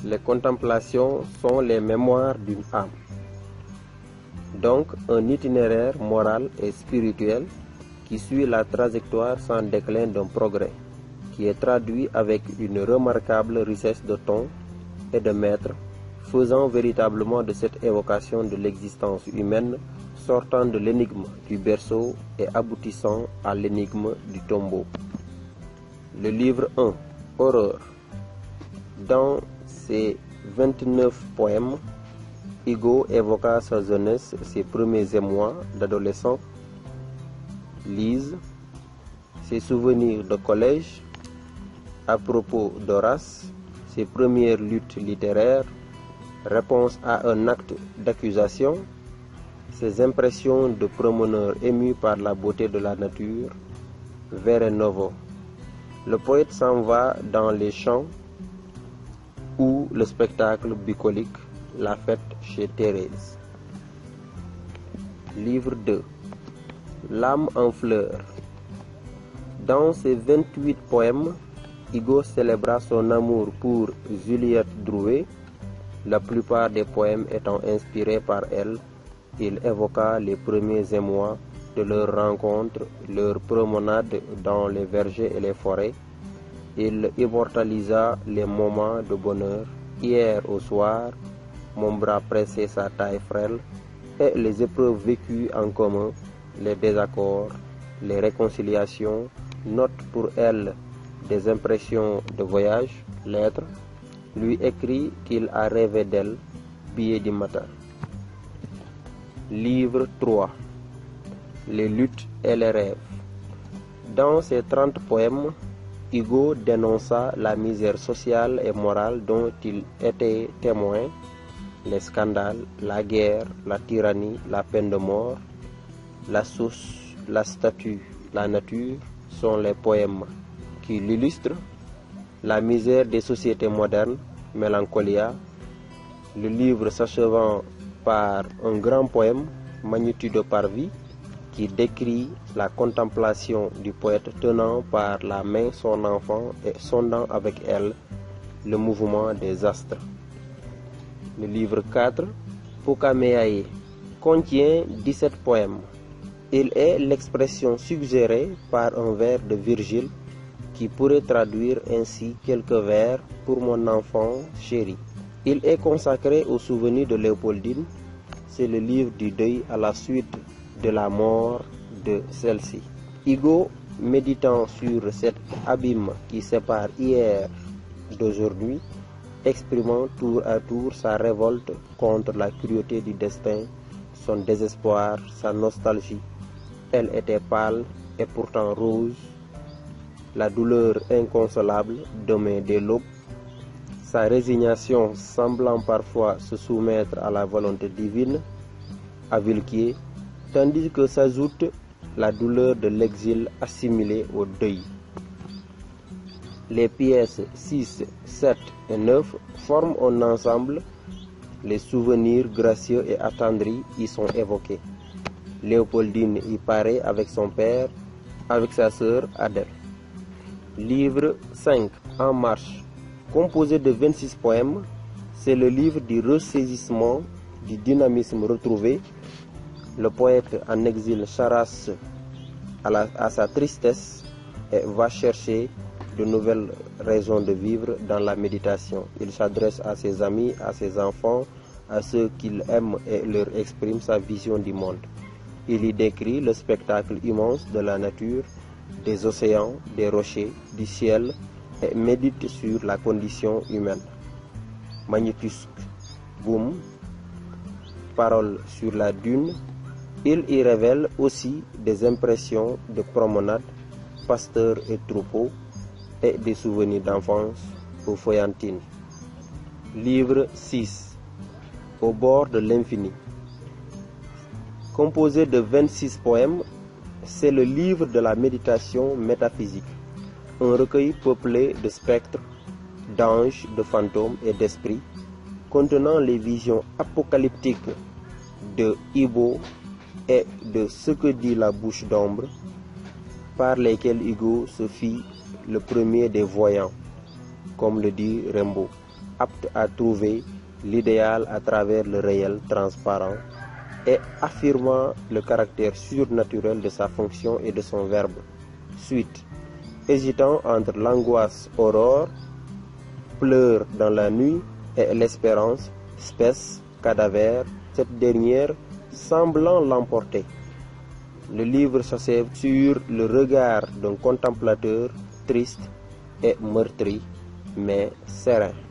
Les contemplations sont les mémoires d'une âme. Donc, un itinéraire moral et spirituel qui suit la trajectoire sans déclin d'un progrès, qui est traduit avec une remarquable richesse de ton et de maître, faisant véritablement de cette évocation de l'existence humaine, sortant de l'énigme du berceau et aboutissant à l'énigme du tombeau. Le livre 1, Horreur. Dans ses 29 poèmes, Hugo évoqua sa jeunesse, ses premiers émois d'adolescent, Lise, ses souvenirs de collège, à propos d'Horace, ses premières luttes littéraires, réponse à un acte d'accusation, ses impressions de promeneur ému par la beauté de la nature, Vere Novo. Le poète s'en va dans les champs ou le spectacle bucolique, la fête chez Thérèse. Livre 2. L'âme en fleurs. Dans ses 28 poèmes, Hugo célébra son amour pour Juliette Drouet. La plupart des poèmes étant inspirés par elle, il évoqua les premiers émois de leur rencontre, leur promenade dans les vergers et les forêts. Il immortalisa les moments de bonheur. Hier au soir, mon bras pressait sa taille frêle, et les épreuves vécues en commun, les désaccords, les réconciliations, notent pour elle des impressions de voyage, lettres, lui écrit qu'il a rêvé d'elle, billet du matin. Livre 3. Les luttes et les rêves. Dans ses 30 poèmes, Hugo dénonça la misère sociale et morale dont il était témoin, les scandales, la guerre, la tyrannie, la peine de mort, la source, la statue, la nature sont les poèmes qui l'illustrent. La misère des sociétés modernes, Mélancolia, le livre s'achevant par un grand poème, Magnitude par vie, qui décrit la contemplation du poète tenant par la main son enfant et sondant avec elle le mouvement des astres. Le livre 4, Pokameae, contient 17 poèmes. Il est l'expression suggérée par un vers de Virgile qui pourrait traduire ainsi quelques vers pour mon enfant chéri. Il est consacré au souvenir de Léopoldine. C'est le livre du deuil à la suite de la mort de celle-ci. Hugo, méditant sur cet abîme qui sépare hier d'aujourd'hui, exprimant tour à tour sa révolte contre la cruauté du destin, son désespoir, sa nostalgie. Elle était pâle et pourtant rose, la douleur inconsolable demain dès l'aube, sa résignation semblant parfois se soumettre à la volonté divine, à Villequier, tandis que s'ajoute la douleur de l'exil assimilé au deuil. Les pièces 6, 7 et 9 forment un ensemble. Les souvenirs gracieux et attendris y sont évoqués. Léopoldine y paraît avec son père, avec sa sœur Adèle. Livre 5, En marche. Composé de 26 poèmes, c'est le livre du ressaisissement, du dynamisme retrouvé. Le poète en exil charasse à sa tristesse et va chercher de nouvelles raisons de vivre dans la méditation. Il s'adresse à ses amis, à ses enfants, à ceux qu'il aime et leur exprime sa vision du monde. Il y décrit le spectacle immense de la nature, des océans, des rochers, du ciel et médite sur la condition humaine. Magnétusque, Boum, Parole sur la dune. Il y révèle aussi des impressions de promenade, pasteur et troupeau, et des souvenirs d'enfance aux Foyantines. Livre 6, Au bord de l'infini. Composé de 26 poèmes, c'est le livre de la méditation métaphysique, un recueil peuplé de spectres, d'anges, de fantômes et d'esprits, contenant les visions apocalyptiques de Ibo et de ce que dit la bouche d'ombre, par lesquels Hugo se fit le premier des voyants, comme le dit Rimbaud. apte à trouver l'idéal à travers le réel transparent et affirmant le caractère surnaturel de sa fonction et de son verbe. Suite. Hésitant entre l'angoisse aurore, pleurs dans la nuit et l'espérance, spèce, cadavère, cette dernière semblant l'emporter. Le livre s'achève sur le regard d'un contemplateur triste et meurtri, mais serein.